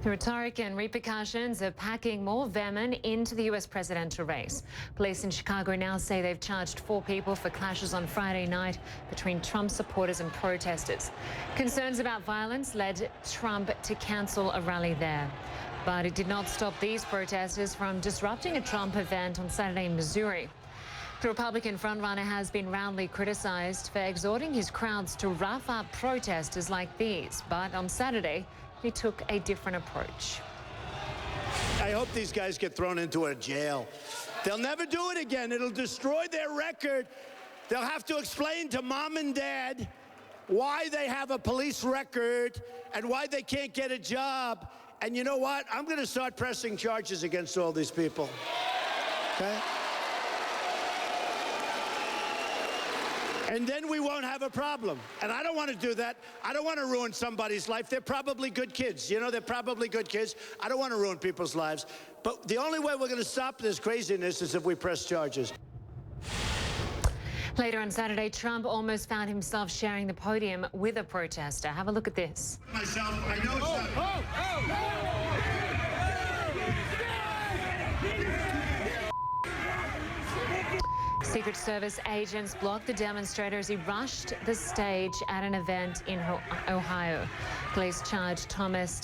The rhetoric and repercussions are packing more venom into the U.S. presidential race. Police in Chicago now say they've charged 4 people for clashes on Friday night between Trump supporters and protesters. Concerns about violence led Trump to cancel a rally there. But it did not stop these protesters from disrupting a Trump event on Saturday in Missouri. The Republican frontrunner has been roundly criticized for exhorting his crowds to rough up protesters like these. But on Saturday, he took a different approach. I hope these guys get thrown into a jail. They'll never do it again. It'll destroy their record. They'll have to explain to mom and dad why they have a police record and why they can't get a job. And you know what? I'm going to start pressing charges against all these people. Okay? And then we won't have a problem. And I don't want to do that. I don't want to ruin somebody's life. They're probably good kids. You know, they're probably good kids. I don't want to ruin people's lives. But the only way we're going to stop this craziness is if we press charges. Later on Saturday, Trump almost found himself sharing the podium with a protester. Have a look at this. Myself, I know it's not... Secret Service agents blocked the demonstrator as he rushed the stage at an event in Ohio. Police charged Thomas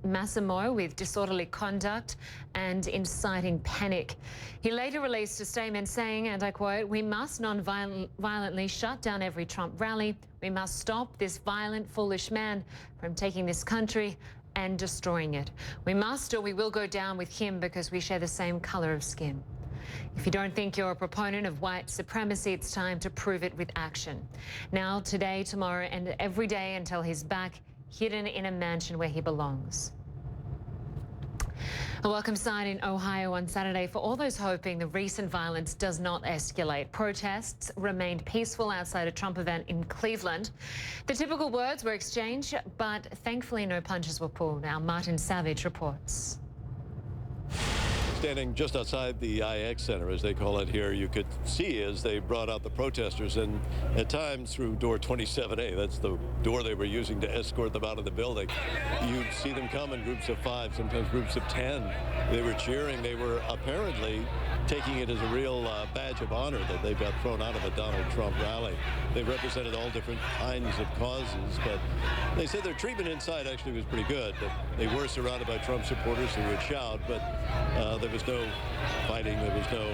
Massimo with disorderly conduct and inciting panic. He later released a statement saying, and I quote, "We must non-violently shut down every Trump rally. We must stop this violent, foolish man from taking this country and destroying it. We must, or we will go down with him because we share the same color of skin." If you don't think you're a proponent of white supremacy, it's time to prove it with action. Now, today, tomorrow, and every day until he's back, hidden in a mansion where he belongs. A welcome sign in Ohio on Saturday for all those hoping the recent violence does not escalate. Protests remained peaceful outside a Trump event in Cleveland. The typical words were exchanged, but thankfully no punches were pulled. Our Martin Savage reports. Standing just outside the IX Center, as they call it here, you could see as they brought out the protesters, and at times through door 27A, that's the door they were using to escort them out of the building, you'd see them come in groups of 5, sometimes groups of 10. They were cheering. They were apparently taking it as a real badge of honor that they got thrown out of a Donald Trump rally. They represented all different kinds of causes, but they said their treatment inside actually was pretty good. That they were surrounded by Trump supporters who would shout, but there was no fighting, there was no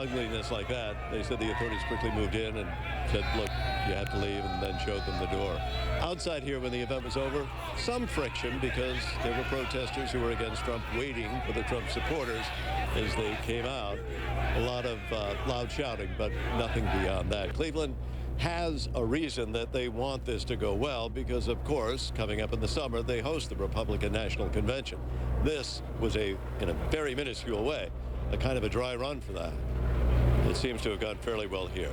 ugliness like that. They said the authorities quickly moved in and said, look, you have to leave, and then showed them the door. Outside here, when the event was over, some friction because there were protesters who were against Trump waiting for the Trump supporters as they came out. A lot of loud shouting, but nothing beyond that. Cleveland has a reason that they want this to go well because, of course, coming up in the summer, they host the Republican National Convention. This was in a very minuscule way, a kind of a dry run for that. It seems to have gone fairly well here.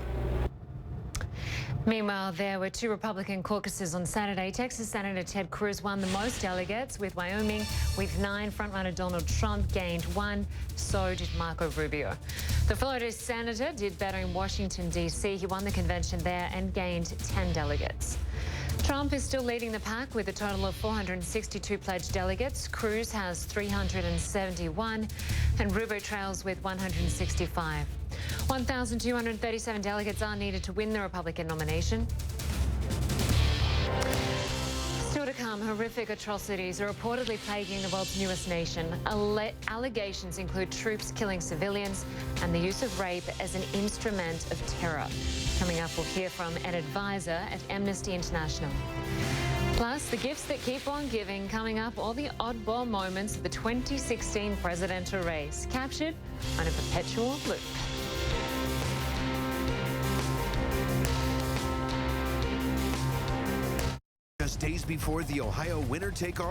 Meanwhile, there were 2 Republican caucuses on Saturday. Texas Senator Ted Cruz won the most delegates, with Wyoming with 9. Frontrunner Donald Trump gained 1. So did Marco Rubio. The Florida senator did better in Washington, D.C. He won the convention there and gained 10 delegates. Trump is still leading the pack with a total of 462 pledged delegates. Cruz has 371 and Rubio trails with 165. 1,237 delegates are needed to win the Republican nomination. Still to come, horrific atrocities are reportedly plaguing the world's newest nation. Allegations include troops killing civilians and the use of rape as an instrument of terror. Coming up, we'll hear from an advisor at Amnesty International. Plus, the gifts that keep on giving. Coming up, all the oddball moments of the 2016 presidential race, captured on a perpetual loop. Just days before the Ohio winner-take-all